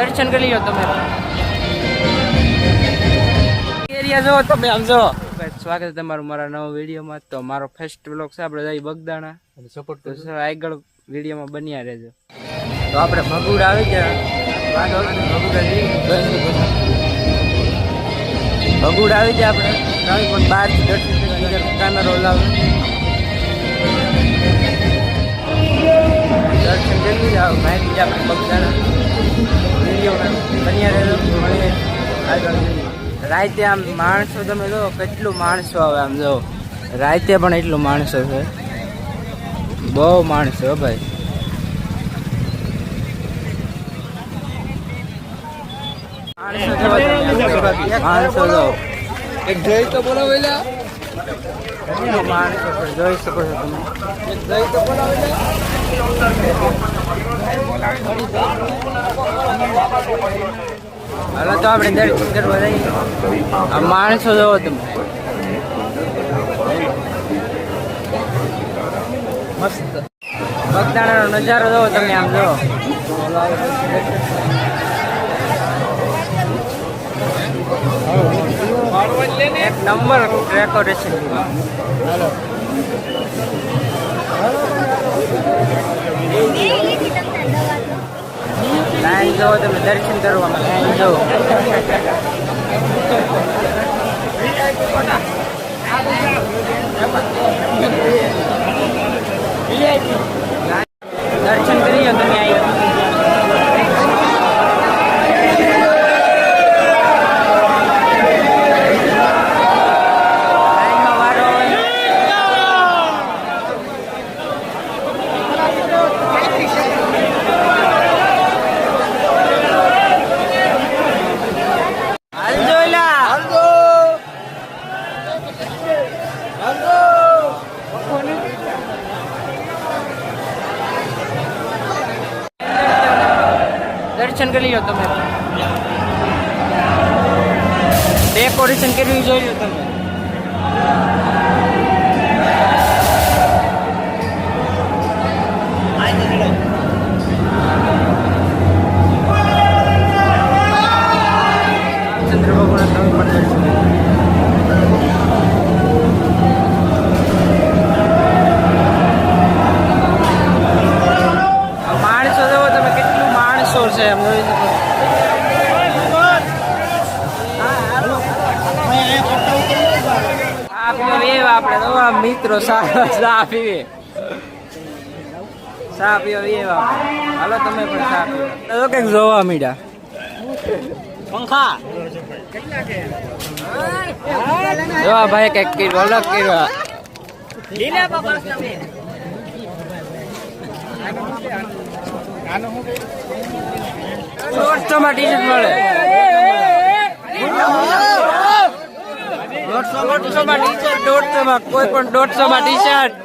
દર્શન કરી લો તમે એરિયા જો તમે આમ જો સ્વાગત છે તમારું મારા નવા વિડીયોમાં. તો મારો ફર્સ્ટ વ્લોગ છે, આપણે જઈ બગદાણા અને સપોર્ટ તો આગળ વિડીયોમાં બન્યા રહેજો. તો આપણે ભગુડ આવી ગયા, ભગુડ આવી ગયા આપણે પણ બહારથી દર્શન કેમેરો લાવે દર્શન કરી જાઓ માહિતી આપણે બગદાણા વિડીયોમાં બન્યા રહેજો. મળીએ આગળ. રાતે આમ માણસો તમે જો કેટલું માણસો આવે, આમ જો રાતે પણ એટલું માણસો છે, બહુ માણસો ભાઈ. માણસો જો એક જય તો બોલો વેલા માણસો જોઈ શકો છો તમે. એક જય તો બોલો હાલો તો આપણે દર્શન કરવા જઈએ. આ માણસો જોવો તમે, મસ્ત બગદાણાનો નજારો જોવો તમે. આમ જો એક નંબર ડેકોરેશન. લાઈન જોવો તમે દર્શન કરવામાં, લાઈન જોવો. દર્શન કરી લો તમે આવી. દર્શન કરી લો તમે, ડેકોરેશન કર્યું જોઈ લો તમે. ચંદ્ર ભગવાન તમે પણ દર્શન માણસો જોવો તમે કેટલું માણસો છે એમ જોઈ શકો. આપણે તો મિત્રો ચા પીવે, ચા પીવા હાલો તમે પણ ચા પીવો. કઈક જોવા મીડા પંખા જોવા ભાઈ કઈક કર્યું અલગ કર્યું. 150 માં ટી શર્ટ મળે, 150 માં ટી શર્ટ, 150 માં કોઈ પણ 150 માં ટી શર્ટ.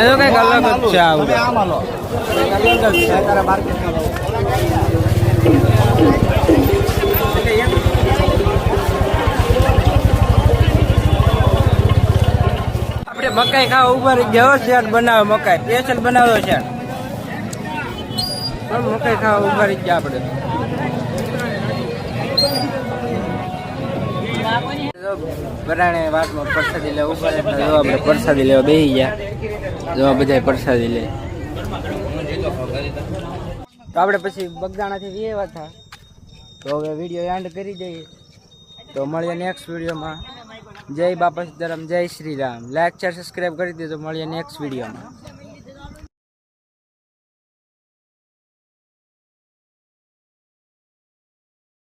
તો કઈક અલગ જ છે આવું. મકાઈ ખાવા ઉભા રહી ગયા, શેર બનાવે મકાઈ સ્પેશિયલ બનાવ્યો છે. મકાઈ ખાવા ઉભા રહી ગયા આપણે. બરાણે વાતમાં પ્રસાદી લેવા ઉભા રહે, આપણે પ્રસાદી લેવા બેસી ગયા. જો બધા પ્રસાદી લે. તો આપણે પછી બગદાણાથી વ્યવા હતા, તો હવે વિડીયો એન્ડ કરી દઈએ. તો મળીએ નેક્સ્ટ વિડીયોમાં. જય બાપા સીતારામ, જય Shri Ram. Like share subscribe કરી દેજો. મળીએ નેક્સ્ટ વિડીયોમાં.